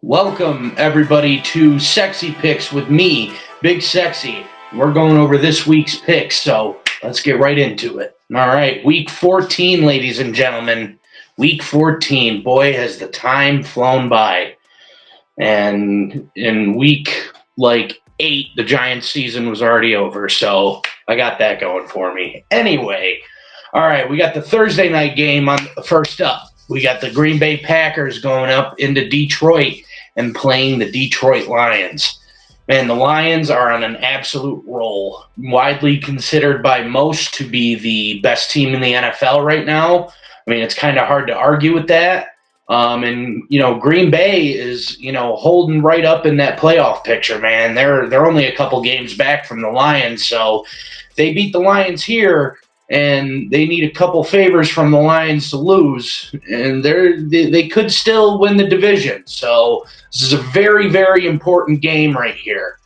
Welcome, everybody, to Sexy Picks with me, Big Sexy. We're going over this week's picks, so let's get right into it. All right, Week 14, ladies and gentlemen. Week 14. Boy, has the time flown by. And in week, 8, the Giants season was already over, so I got that going for me. Anyway, all right, we got the Thursday night game on first up. We got the Green Bay Packers going up into Detroit and playing the Detroit Lions. Man, the Lions are on an absolute roll, widely considered by most to be the best team in the NFL right now. I mean, it's kind of hard to argue with that. Green Bay is, holding right up in that playoff picture, man. They're only a couple games back from the Lions, so if they beat the Lions here, and they need a couple favors from the Lions to lose, and they could still win the division. So this is a very, very important game right here.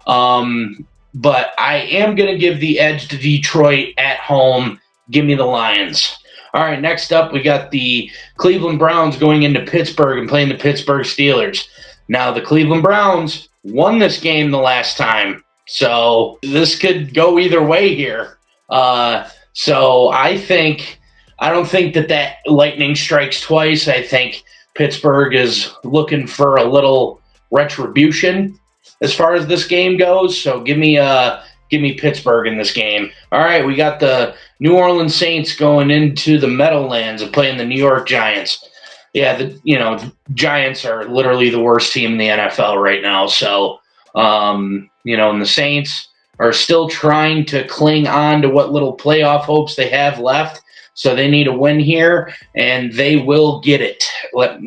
But I am going to give the edge to Detroit at home. Give me the Lions. All right, next up, we got the Cleveland Browns going into Pittsburgh and playing the Pittsburgh Steelers. Now, the Cleveland Browns won this game the last time, so this could go either way here. So I don't think that lightning strikes twice. I think Pittsburgh is looking for a little retribution as far as this game goes. So give me Pittsburgh in this game. All right, we got the New Orleans Saints going into the Meadowlands and playing the New York Giants. Yeah, the Giants are literally the worst team in the NFL right now. So and the Saints are still trying to cling on to what little playoff hopes they have left. So they need a win here, and they will get it.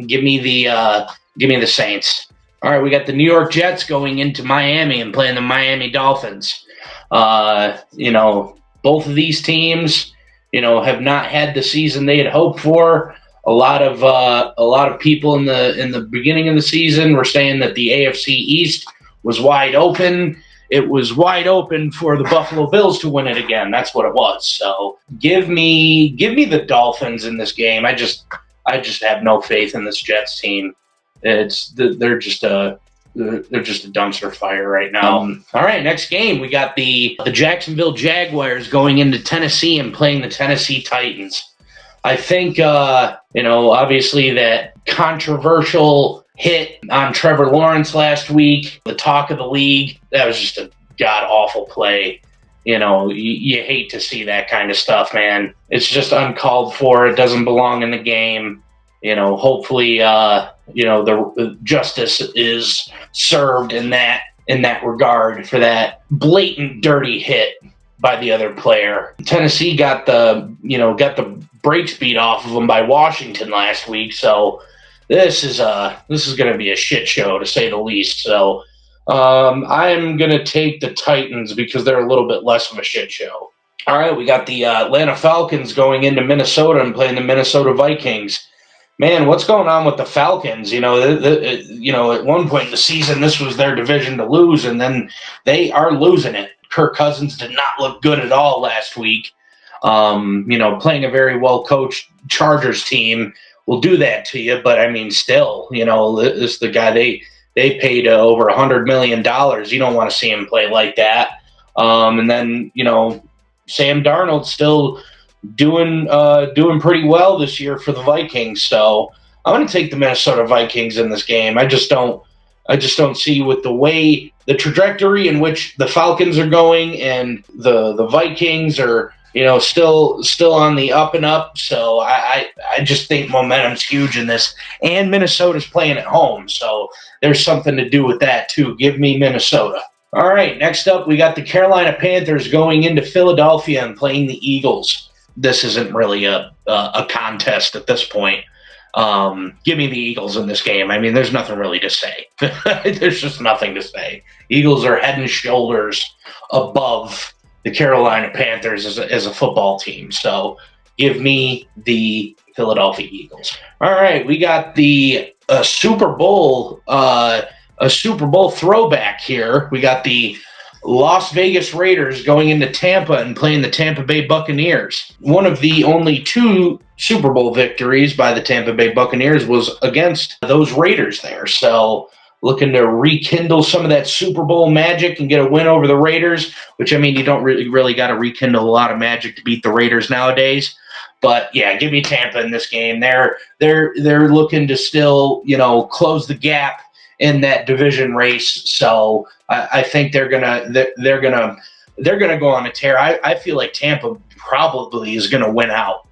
Give me the Saints. All right, we got the New York Jets going into Miami and playing the Miami Dolphins. Both of these teams, have not had the season they had hoped for. A lot of people in the beginning of the season were saying that the AFC East was wide open. It was wide open for the Buffalo Bills to win it again. That's what it was. So give me the Dolphins in this game. I just have no faith in this Jets team. They're just a dumpster fire right now. All right, next game we got the Jacksonville Jaguars going into Tennessee and playing the Tennessee Titans. I think obviously that controversial hit on Trevor Lawrence last week, the talk of the league, that was just a god-awful play. You hate to see that kind of stuff, man. It's just uncalled for. It doesn't belong in the game. Hopefully, the justice is served in that regard for that blatant dirty hit by the other player. Tennessee got the brakes beat off of them by Washington last week, so this is going to be a shit show, to say the least. So I'm going to take the Titans because they're a little bit less of a shit show. All right, we got the Atlanta Falcons going into Minnesota and playing the Minnesota Vikings. Man, what's going on with the Falcons? At one point in the season, this was their division to lose, and then they are losing it. Kirk Cousins did not look good at all last week. Playing a very well-coached Chargers team will do that to you, but I mean, still, this is the guy they paid over $100 million. You don't want to see him play like that. And then, Sam Darnold's still doing pretty well this year for the Vikings. So I'm going to take the Minnesota Vikings in this game. I just don't see with the way the trajectory in which the Falcons are going and the Vikings are still on the up and up. So I just think momentum's huge in this, and Minnesota's playing at home, so there's something to do with that too. Give me Minnesota. All right, next up we got the Carolina Panthers going into Philadelphia and playing the Eagles. This isn't really a contest at this point. Give me the Eagles in this game. I mean, there's nothing really to say. There's just nothing to say. Eagles are head and shoulders above the Carolina Panthers as a football team. So give me the Philadelphia Eagles. All right, we got the Super Bowl throwback here. We got the Las Vegas Raiders going into Tampa and playing the Tampa Bay Buccaneers. One of the only two Super Bowl victories by the Tampa Bay Buccaneers was against those Raiders there. So looking to rekindle some of that Super Bowl magic and get a win over the Raiders, which, I mean, you don't really got to rekindle a lot of magic to beat the Raiders nowadays. But yeah, give me Tampa in this game. They're looking to still, close the gap in that division race. So I think they're gonna go on a tear. I feel like Tampa probably is gonna win out.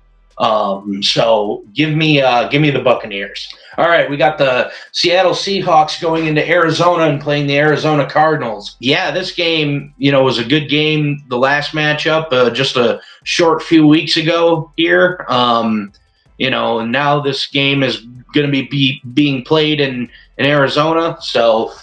So give me the Buccaneers. All right, we got the Seattle Seahawks going into Arizona and playing the Arizona Cardinals. Yeah, this game, was a good game. The last matchup, just a short few weeks ago here. Now this game is going to be being played in Arizona. So,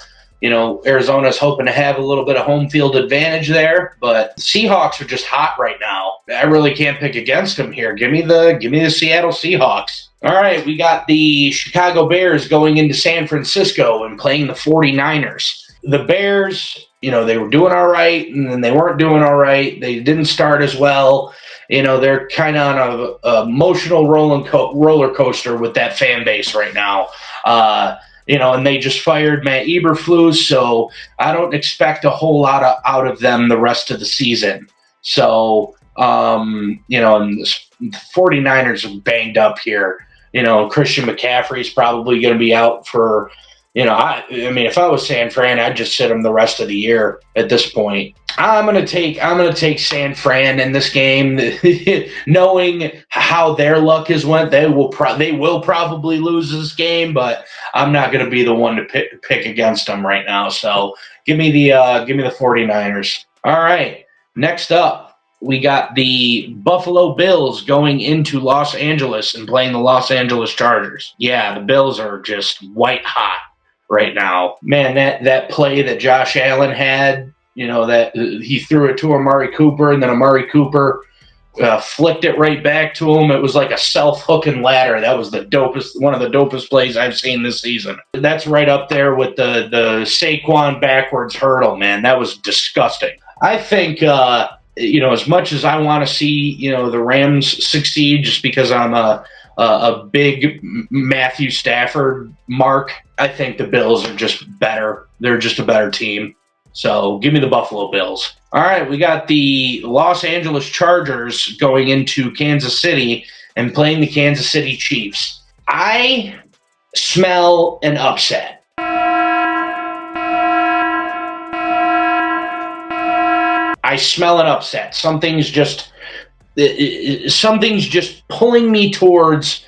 Arizona's hoping to have a little bit of home field advantage there, but the Seahawks are just hot right now. I really can't pick against them here. Give me the Seattle Seahawks. All right, we got the Chicago Bears going into San Francisco and playing the 49ers. The Bears, they were doing all right, and then they weren't doing all right. They didn't start as well. They're kind of on a emotional roller coaster with that fan base right now. And they just fired Matt Eberflus, so I don't expect a whole lot out of them the rest of the season. So, and the 49ers are banged up here. Christian McCaffrey's probably going to be out for, I mean, if I was San Fran, I'd just sit him the rest of the year at this point. I'm gonna take San Fran in this game, knowing how their luck has went. They will probably lose this game, but I'm not gonna be the one to pick against them right now. So give me the 49ers. All right, next up we got the Buffalo Bills going into Los Angeles and playing the Los Angeles Chargers. Yeah, the Bills are just white hot right now. Man, that play that Josh Allen had. That he threw it to Amari Cooper, and then Amari Cooper flicked it right back to him. It was like a self-hooking ladder. That was one of the dopest plays I've seen this season. That's right up there with the Saquon backwards hurdle, man. That was disgusting. I think, as much as I want to see, the Rams succeed just because I'm a big Matthew Stafford mark, I think the Bills are just better. They're just a better team. So give me the Buffalo Bills. All right, we got the Los Angeles Chargers going into Kansas City and playing the Kansas City Chiefs. I smell an upset. I smell an upset. Something's just pulling me towards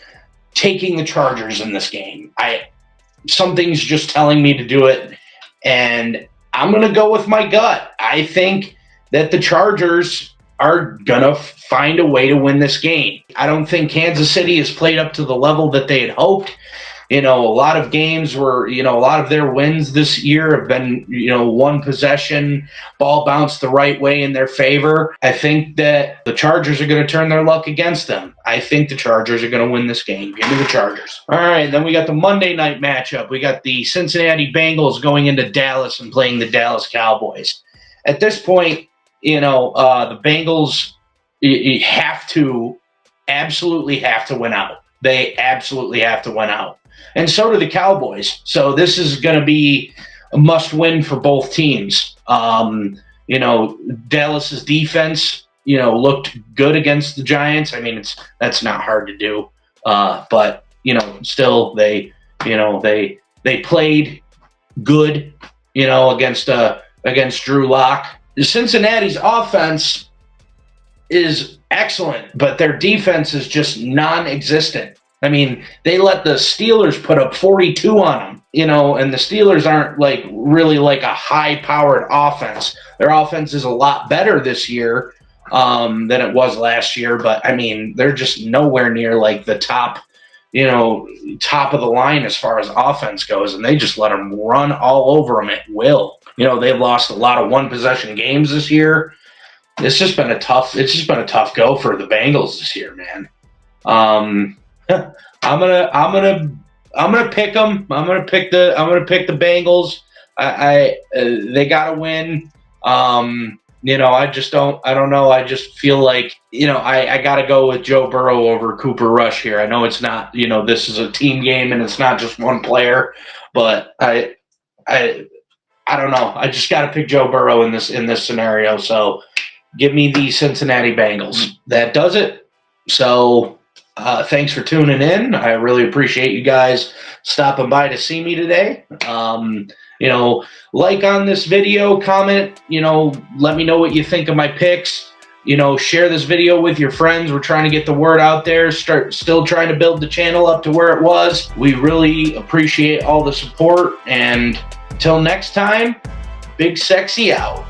taking the Chargers in this game. Something's just telling me to do it, and I'm going to go with my gut. I think that the Chargers are going to find a way to win this game. I don't think Kansas City has played up to the level that they had hoped. A lot of games were, a lot of their wins this year have been, one possession, ball bounced the right way in their favor. I think that the Chargers are going to turn their luck against them. I think the Chargers are going to win this game. Give me the Chargers. All right, then we got the Monday night matchup. We got the Cincinnati Bengals going into Dallas and playing the Dallas Cowboys. At this point, the Bengals absolutely have to win out. They absolutely have to win out. And so do the Cowboys. So this is going to be a must-win for both teams. Dallas's defense, looked good against the Giants. I mean, that's not hard to do. But still they played good, against Drew Lock. Cincinnati's offense is excellent, but their defense is just non-existent. I mean, they let the Steelers put up 42 on them, and the Steelers aren't really a high-powered offense. Their offense is a lot better this year than it was last year, but I mean, they're just nowhere near the top of the line as far as offense goes, and they just let them run all over them at will. They've lost a lot of one-possession games this year. It's just been a tough go for the Bengals this year, man. I'm gonna pick them. I'm gonna pick the Bengals. They gotta win. I just I don't know. I just feel like, I got to go with Joe Burrow over Cooper Rush here. I know it's not, this is a team game and it's not just one player, but I, I don't know. I just got to pick Joe Burrow in this scenario. So give me the Cincinnati Bengals. That does it. So thanks for tuning in. I really appreciate you guys stopping by to see me today. Like on this video, comment, let me know what you think of my picks. Share this video with your friends. We're trying to get the word out there, still trying to build the channel up to where it was. We really appreciate all the support, and until next time, Big Sexy out.